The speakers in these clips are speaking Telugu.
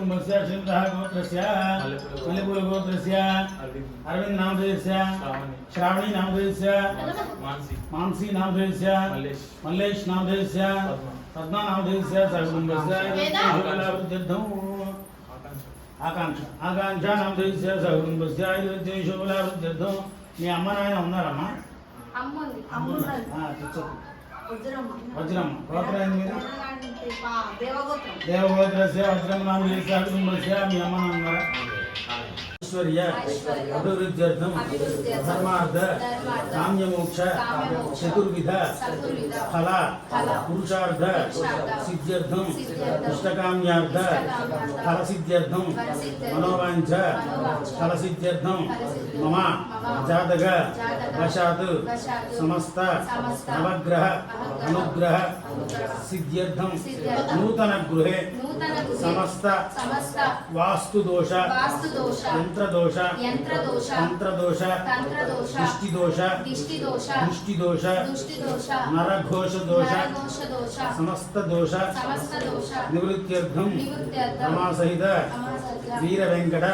कुटुंबस्य श्रीमतः गोत्रस्य मल्लिपूल गोत्रस्य अरविंद नामधेयस्य श्रावणी नामधेयस्य मानसी नामधेयस्य मल्लेश नामधेयस्य पद्मा नामधेयस्य सहकुटुंबस्य आकांक्षा नामधेयस्य सहकुटुंबस्य शोभलावृद्ध्यर्थं మీ అమ్మ నాయన ఉన్నారమ్మా? వజ్రమ్మ గోత్రం దేవగోత్రస్య వజ్రం నామ కుటుంబస్య మీ అమ్మ నాన్న ఉన్నారా? ఐశ్వర్య అభివృద్ధ్యర్థం ధర్మార్థ కామ్యమోక్ష చతుర్విధ ఫల పురుషార్థ సిద్ధ్యర్థం ఇష్టకామ్యార్థ ఫలసిద్ధ్యర్థం మనోవాంఛ ఫలసిద్ధ్యర్థం మమ జాతక వశాత్ సమస్త నవగ్రహ అనుగ్రహ సిద్ధ్యర్థం నూతన గృహే సమస్త వాస్తు దోష యంత్రదోష తంత్రదోష దిష్టిదోష నరఘోష దోష సమస్త దోష నివృత్త్యర్థం రమాసహిత వీర వెంకట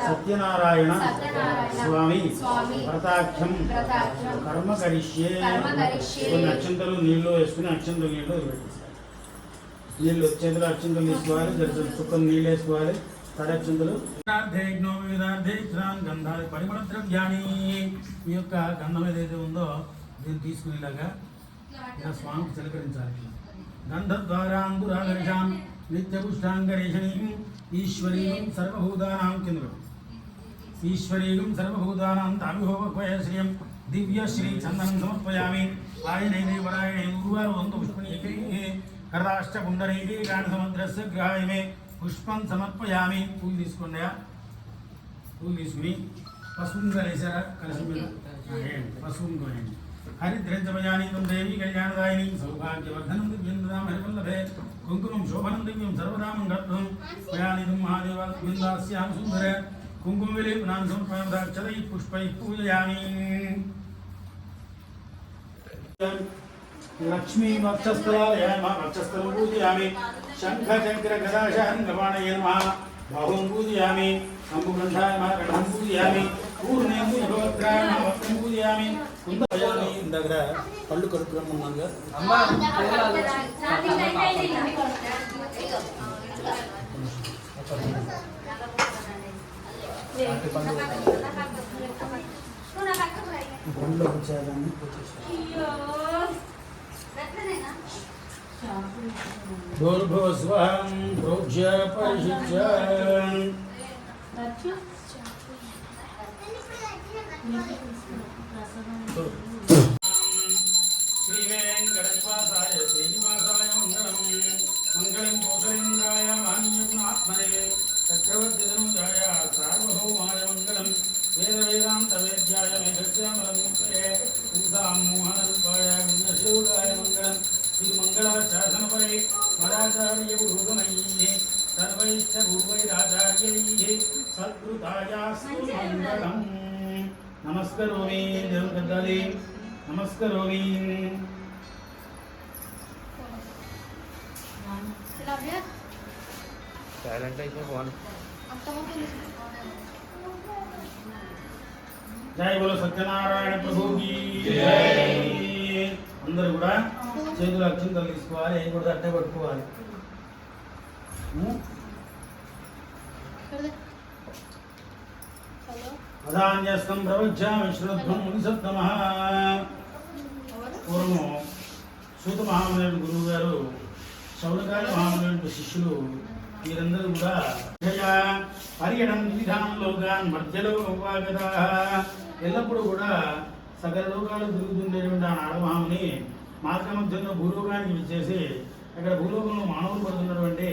సత్యనారాయణ స్వామి వ్రతాఖ్యం కర్మ కరిష్యే. కొన్ని అక్షంతలు నీళ్ళు వేసుకుని అక్షంతలు నీళ్ళు పెట్టేస్తారు. నీళ్ళు చేతులు అక్షంతలు తీసుకోవాలి, చుక్కలు నీళ్ళు వేసుకోవాలి. తడక్షంతులు గంధాలు పరిమళ ద్రవ్యాన్ని ఈ యొక్క గంధం ఏదైతే ఉందో దీన్ని తీసుకునేలాగా ఇలా స్వామికి చిలకరించాలి. గంధద్వారాంగురాగరిషాం నిత్యపుష్టాంగరేషణీం ఈశ్వరీయం సర్వభూతానాం కింద ఈశ్వరీయం సర్వభూతానాం తామిహోపక్వయశ్రియం దివ్య శ్రీ చందనం సమర్పయామి. ఆయనైనే వరాయణే ఉర్వారువంతు పుష్పణీకే కరాష్ట పుండరీకే గాన సముద్రస్య గ్రహాయమే పుష్పం సమర్పయామి. పూలు తీసుకున్నాయా? పూలు తీసుకుని పసుపు వేసారా? కలశం మీద పసుపు కోయండి. హరిద్రంచమయానీతం దేవీ కళ్యాణదాయిని సౌభాగ్యవర్ధనం దివ్యందాం హరివల్లభే కుంకుమం శోభనం దివ్యం సర్వదామం గర్భం మయానీతం మహాదేవాస్యాం సుందర కుంకుమ విలేపనాన్ సమర్పయామి. పుష్పై పూజయామి. లక్ష్మీ వక్షస్థలాయ వక్షస్థలం పూజయామి. శంఖ చక్ర గదాశాంగపాణయ నమః బాహుం పూజయామి. కంబుగంధాయ కంఠం పూజయామి. పూర్ణేంద్రియోగ్రాయ వక్రం పూజయామి. కుందయామి. దగ్గర పళ్ళు కడుక్కురమ్మన్నాగా పండ్లు వచ్చాయని భూర్భువస్వహం ప్రోజ్య పరిశుచ్య శ్రీవేంకటనివాసాయ శ్రీనివాసాయ మంగళం. మంగళం కోసలేంద్రాయ మాన్యగుణాత్మనే చక్రవర్తిధనుజాయ సార్వభౌమాయ మంగళం. వేద వేదాంత వేద్యాయ మేఘశ్యామలమూర్తయే పుంసాం మోహనరూపాయ గుణశివుడాయ మంగళం. తిరుమంగళాశాసనపరే మరాచార్య పురోగమైః సర్వైశ్చ పూర్వైరాచార్యైః సత్కృతాయాస్తు మంగళం. నమస్కరోమి. దేవుని పెద్దాలి నమస్కరోమి. సైలెంట్ అయితే ఫోన్. జై బోలో సత్యనారాయణ ప్రభుకి జై. అందరూ కూడా చేతులు అక్షంతలు తీసుకోవాలి. ఏం కూడా అట్టే పట్టుకోవాలి. అధాన్యస్తం ప్రవచ్చామి శ్రద్ధం మునిసత్తమః. పూర్వం సూత మహామునుడు గురువు గారు శౌనకాయ మహామునుడు శిష్యులు వీరందరూ కూడా పర్యటన విధానంలోగాన్ మధ్యలో ఎల్లప్పుడూ కూడా సకల లోకాలు తిరుగుతుండేటువంటి ఆ నారదమహాముని మార్గ మధ్యంలో భూలోకానికి విచ్చేసి అక్కడ భూలోకంలో మానవులు పడుతున్నటువంటి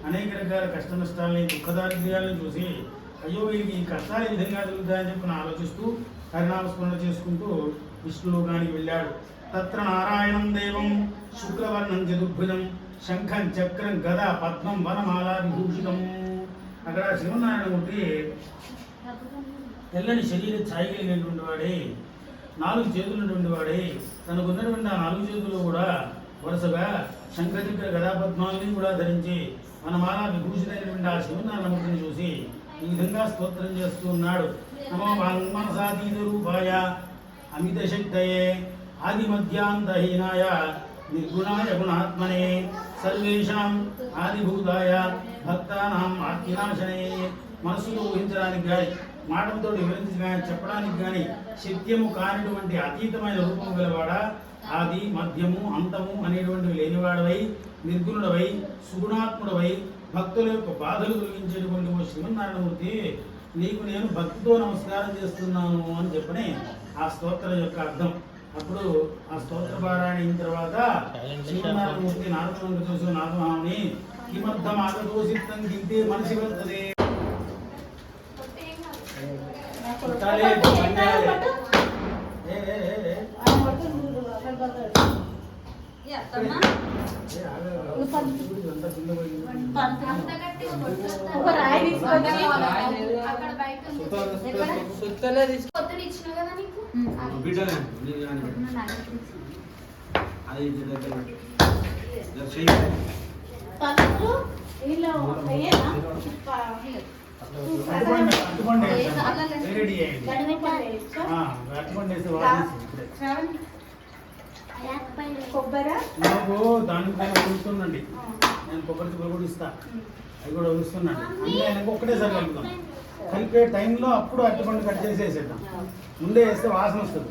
అనేక రకాల కష్ట నష్టాలని దుఃఖదారిద్ర్యాలను చూసి అయ్యో వీరికి ఈ కష్టాలు ఈ విధంగా జరుగుతాయని చెప్పి ఆలోచిస్తూ హరినామస్మరణ చేసుకుంటూ విష్ణులోకానికి వెళ్ళాడు. తత్ర నారాయణం దేవం శుక్రవర్ణం చతుర్భుజం శంఖం చక్రం గద పద్మం వనమాల విభూషితం. అక్కడ శ్రీమన్నారాయణమూర్తి తెల్లని శరీర ఛాయ కలిగినటువంటి వాడే, 4 చేతులున్నటువంటి వాడే, తనకున్నటువంటి ఆ 4 చేతులు కూడా వరుసగా శంఖచక్ర గదాపద్మాలని కూడా ధరించి మన మాలా విభూషితైనటువంటి ఆ శివనారాయణమూర్తిని చూసి ఈ విధంగా స్తోత్రం చేస్తూ ఉన్నాడు. నమో వాంగ్మనసాతీత రూపాయ అమిత శక్తయే ఆది మధ్యాంతహీనాయ నిర్గుణాయ గుణాత్మనే సర్వేషాం ఆదిభూతాయ భక్తానాం ఆర్తినాశనే. మనసులో ఊహించడానికి కానీ మాటలతో వివరించి కానీ చెప్పడానికి కానీ శక్యము కానిటువంటి అతీతమైన రూపం గలవాడా, ఆది మధ్యము అంతము అనేటువంటివి లేనివాడవై నిర్గుణుడవై సుగుణాత్ముడవై భక్తుల యొక్క బాధలు తొలగించేటువంటి ఓ శ్రీమన్నారాయణమూర్తి, నీకు నేను భక్తితో నమస్కారం చేస్తున్నాను అని చెప్పని ఆ స్తోత్రం యొక్క అర్థం. అప్పుడు ఆ స్తోత్ర పారాయణ అయిన తర్వాత శ్రీమన్నారాయణమూర్తి నారదుని చూసి నారదమహాముని కిమర్థం ఆగదోషిత్తం గింతే మనసి వస్తుంది నాకు దానిపైన వదులుతుండండి. నేను కొబ్బరి చుక్కలు కూడా ఇస్తా, అవి కూడా వదులుస్తున్నాను. అన్నీ ఆయనకు ఒక్కటేసారి కలుపుతాం. కలిపే టైంలో అప్పుడు అరటిపండు కట్ చేసి వేసేద్దాం. ముందే వేస్తే వాసన వస్తుంది.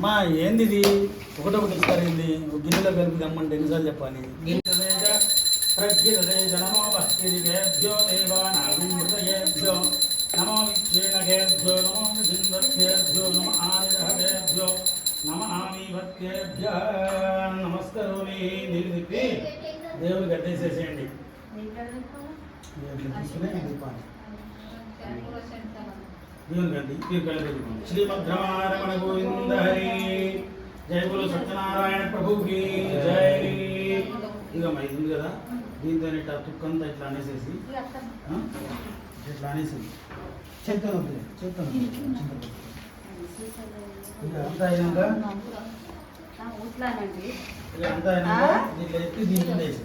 మా ఏంది ఇది ఒకటొకటి ఇస్తారు. ఏంది గిన్నెలో కలిపి దమ్మంటే ఎన్నిసార్లు చెప్పాలి. నమో భక్తిభ్యో దేవానాగుమృతయేభ్యో నమో విక్షేణకేభ్యో నమో విజిన్వత్యేభ్యో నమ ఆనిరహేభ్యో నమ ఆమీభత్యేభ్య. నమస్కరోమి. నీళ్ళు తిప్పి దేవుని గట్టేసేసేయండి. శ్రీమద్రమారమణ గోవింద హరి. జయ బోలో సత్యనారాయణ ప్రభుకి జై. ఇక మైంది కదా, దీంతో ఇట్లా తుక్కంతా ఇట్లా అనేసేసి ఇట్లా అనేసింది. చెప్తాను చెప్తాను. ఇక అంతా అయినాక ఇక అంతా అయినాక దీంట్లో ఎత్తి దీంట్లో వేసేసి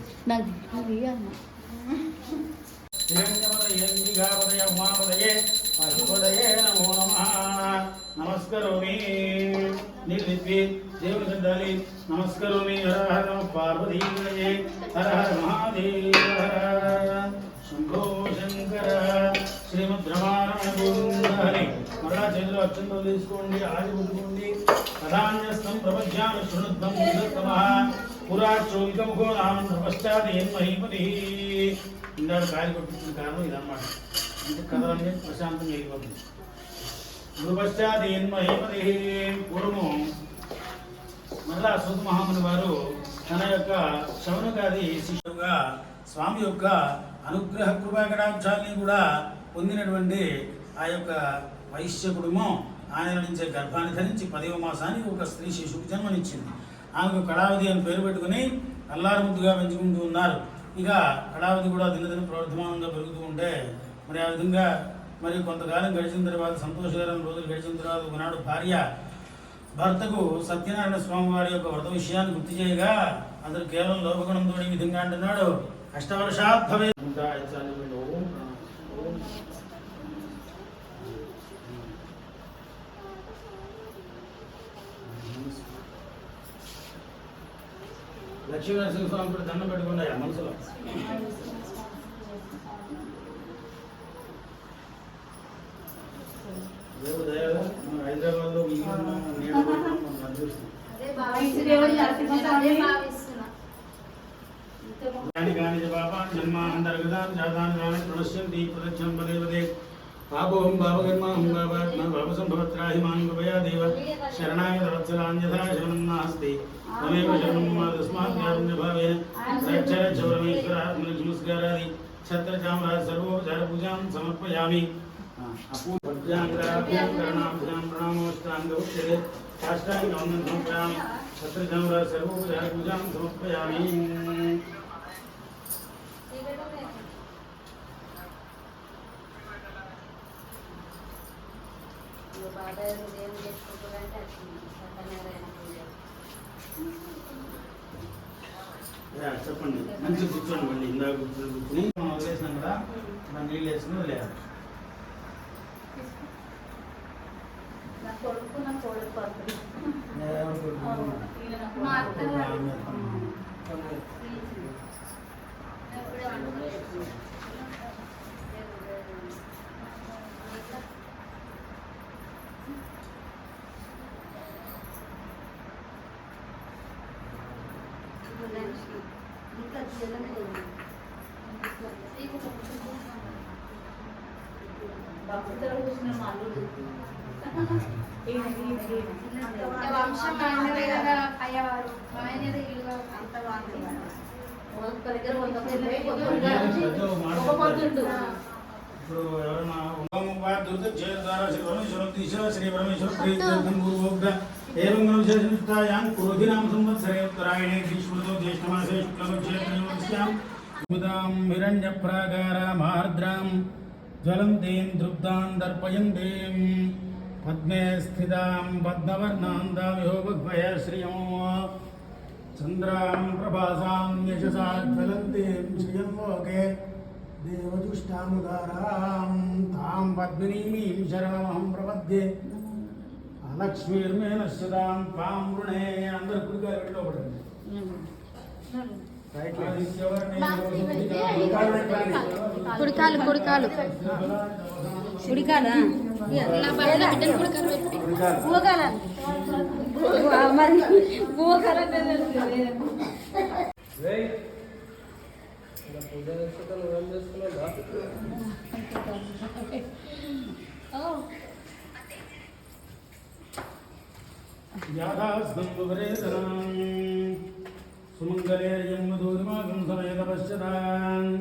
నమో నమః. నమస్కరోమి. నిర్విద్వి దేవుని గద్దాలి. నమస్కరోమి. హర హర పార్వతీ హర హర మహాదేవ శంభో శంకర. శ్రీమద్రమారమణ గోవింద హరి. మరలా చేతిలో అత్యంతం తీసుకోండి, ఆది పుట్టుకోండి. కథాన్యస్తం ప్రపంచాన్ని శృణుద్ధం పురాచోల్కముఖో నామం పశ్చాత్ మహీపతి. ఇందాడు కాయలు కొట్టించిన కారణం ఇదన్నమాట. అంటే కథలన్నీ ప్రశాంతంగా వెళ్ళిపోతుంది. గురుపశ్చాతీన్మహీపతి. పూర్వము మరలా సూత మహాముని వారు తన యొక్క శౌనకాది శిష్యుగా స్వామి యొక్క అనుగ్రహ కృపాకటాక్షాన్ని కూడా పొందినటువంటి ఆ యొక్క వైశ్య కుటుంబం ఆయన నుంచే గర్భాన్ని ధరించి 10వ మాసానికి ఒక స్త్రీ శిశువుకి జన్మనిచ్చింది. ఆమెకు కళావతి అని పేరు పెట్టుకుని అల్లారు ముద్దుగా పెంచుకుంటూ ఉన్నారు. ఇక కళావతి కూడా దినదిన ప్రవర్ధమానంగా పెరుగుతూ ఉంటే మరి ఆ విధంగా మరి కొంతకాలం గడిచిన తర్వాత, సంతోషకరమైన రోజులు గడిచిన తర్వాత ఒకనాడు భార్య భర్తకు సత్యనారాయణ స్వామి వారి యొక్క వ్రత విషయాన్ని గుర్తు చేయగా అతను కేవలం లోపగుణంతో ఈ విధంగా అంటున్నాడు. అష్టవర్షాత్ భవే. లక్ష్మీనరసింహ స్వామి కూడా దండం పెట్టుకున్నాయా మనసులో. దేవుడు దయగా మన హైదరాబాద్లో పాపోహం భావకర్మాహం భావాత్మ భావసంభవత్రాహిమాన్ కృపయా దేవ శరణాగతవత్సలాన్యథా శరణం నాస్తి తమేవ శరణం తస్మాత్ కారుణ్యభావేన రక్షరక్షవరమేశ్వరాత్మనమస్కారాది ఛత్రచామరాజ సర్వోపచార పూజాం సమర్పయామి. అపూర్భ్యాం కరణాభ్యాం ప్రణామోష్టాంగోచ్యతే సాష్టాంగ వందనం సమర్పయామి. ఛత్రచామరాజ సర్వోపచార పూజాం సమర్పయామి. చెప్పండి మంచిగా కూర్చోండి మళ్ళీ ఇందాక కూర్చొని మనం వదిలేసినాం కదా మనం నీళ్ళు వేసుకుని వదిలేయాలి. ఇప్పుడు ఎవరన్నా శ్రీ పరమేశ్వర ప్రీతం గురుభోక్త ఏం విశేషనిష్టాయాం క్రోధినాం సంవత్సరే ఉత్తరాయణే గ్రీష్మృతో జ్యేష్ఠమాసే శుక్లపక్షేత్రయోస్యాం ఉదాం హిరణ్యప్రాకారామార్ద్రాం జ్వలంతీం దృగ్ధాం దర్పయంతీం పద్మే స్థితాం పద్మవర్ణాం దామిహో భగ్వయ శ్రియం చంద్రాం ప్రభాసాం యశసా జ్వలంతీం శ్రియం లోకే దేవదుష్టాముదారాం తాం పద్మినీమీం శరణమహం ప్రపద్యే లక్ష్మీర్మే నశ్యతాం తాం వృణే. అందరు కుడికాలు పెట్టిలో పడండి. కుడికాలు కుడికాలు కుడికాలా మరి సుమంగళేర్యం మధురిమాగం సమేత పశ్యతాన్